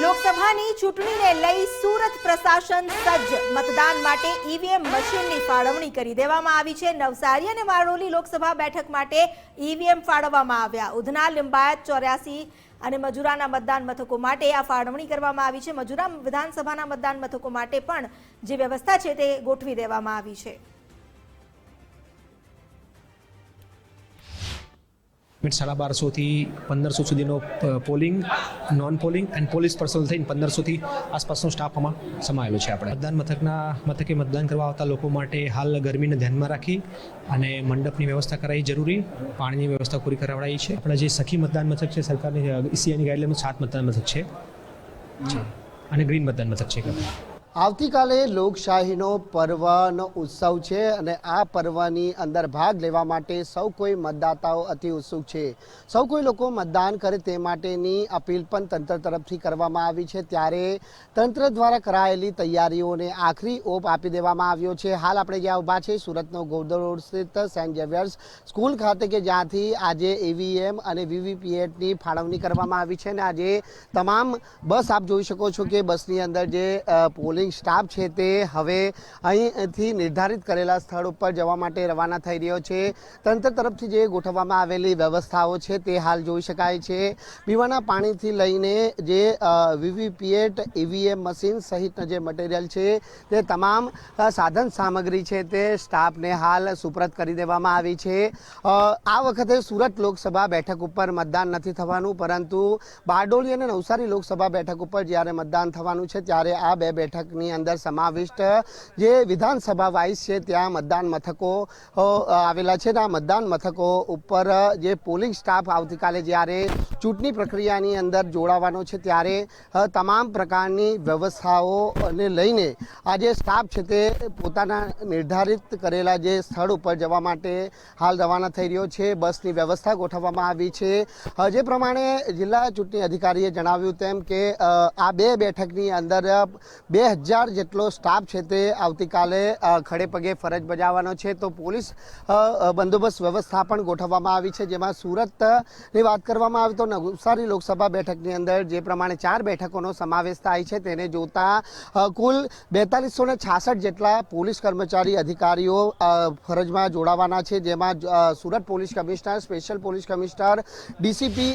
લોકસભાની ચૂંટણીને લઈ સુરત પ્રશાસન સજ્જ. મતદાન માટે ઈવીએમ મશીનની ફાળવણી કરી દેવામાં આવી છે. નવસારી અને વારોલી લોકસભા બેઠક માટે ઈવીએમ ફાળવવામાં આવ્યા. ઉધના, લિંબાયત, 84 અને મજુરાના મતદાન મથકો માટે આ ફાળવણી કરવામાં આવી છે. મજુરા વિધાનસભાના મતદાન મથકો માટે પણ જે વ્યવસ્થા છે તે ગોઠવી દેવામાં આવી છે. 1250 થી 1500 સુધીનો polling, non polling and police personal થઈને 1500 થી આસપાસનો સ્ટાફ આમાં સમાયેલો છે. આપણે મતદાન મથકે મતદાન કરવા આવતા લોકો માટે હાલ ગરમીને ધ્યાનમાં રાખી અને મંડપની વ્યવસ્થા કરાવી જરૂરી, પાણીની વ્યવસ્થા પૂરી કરાવડાવી છે. આપણા જે સખી મતદાન મથક છે, સરકારની ઈસીઆઈની ગાઈડલાઈનમાં 7 મતદાન મથક છે અને ગ્રીન મતદાન મથક છે. આવતીકાલે લોકશાહીનો પર્વનો ઉત્સવ છે અને આ પર્વની અંદર ભાગ લેવા માટે સૌ કોઈ મતદાતાઓ અતિ ઉત્સુક છે. સૌ કોઈ લોકો મતદાન કરે તે માટેની અપીલ પણ તંત્ર તરફથી કરવામાં આવી છે. ત્યારે તંત્ર દ્વારા કરાયેલી તૈયારીઓને આખરી ઓપ આપી દેવામાં આવ્યો છે. હાલ આપણે જ્યાં ઊભા છે સુરતનો ગોવર્ધન રોડ સ્થિત સેન્ટ ઝેવિયર્સ સ્કૂલ ખાતે કે જ્યાંથી આજે ઈવીએમ અને વીવીપીએટની ફાળવણી કરવામાં આવી છે અને આજે તમામ બસ આપ જોઈ શકો છો કે બસની અંદર જે પોલિંગ સ્ટાફ છે તે હવે અહીંથી નિર્ધારિત કરેલા સ્થળ ઉપર જવા માટે રવાના થઈ રહ્યો છે. તંત્ર તરફથી જે ગોઠવવામાં આવેલી વ્યવસ્થાઓ છે તે હાલ જોઈ શકાય છે. પીવાના પાણીથી લઈને જે વીવીપીએટ, ઈવીએમ મશીન સહિતના જે મટીરિયલ છે તે તમામ સાધન સામગ્રી છે તે સ્ટાફને હાલ સુપરત કરી દેવામાં આવી છે. આ વખતે સુરત લોકસભા બેઠક ઉપર મતદાન નથી થવાનું, પરંતુ બારડોલી અને નવસારી લોકસભા બેઠક ઉપર જ્યારે મતદાન થવાનું છે ત્યારે આ બે બેઠક ની અંદર સમાવિષ્ટ જે વિધાનસભા વાઇઝ છે ત્યાં મતદાન મથકો આવેલા છે. આ મતદાન મથકો ઉપર જે પોલિંગ સ્ટાફ આવતીકાલે જ્યારે ચૂંટણી પ્રક્રિયાની અંદર જોડાવાનો છે ત્યારે તમામ પ્રકારની વ્યવસ્થાઓને લઈને આ જે સ્ટાફ છે તે પોતાના નિર્ધારિત કરેલા જે સ્થળ ઉપર જવા માટે હાલ રવાના થઈ રહ્યો છે. બસની વ્યવસ્થા ગોઠવવામાં આવી છે. જે પ્રમાણે જિલ્લા ચૂંટણી અધિકારીએ જણાવ્યું તેમ કે આ બે બેઠકની અંદર 2000 જેટલો સ્ટાફ છે તે આવતીકાલે ખડે પગે ફરજ બજાવવાનો છે. તો પોલીસ બંદોબસ્ત વ્યવસ્થા પણ ગોઠવવામાં આવી છે. જેમાં સુરતની વાત કરવામાં આવે તો નવસારી લોકસભા બેઠકની અંદર જે પ્રમાણે 4 બેઠકોનો સમાવેશ થાય છે તેને જોતા કુલ 4266 જેટલા પોલીસ કર્મચારી અધિકારીઓ ફરજમાં જોડાવાના છે. જેમાં Surat police commissioner, special police commissioner, DCP,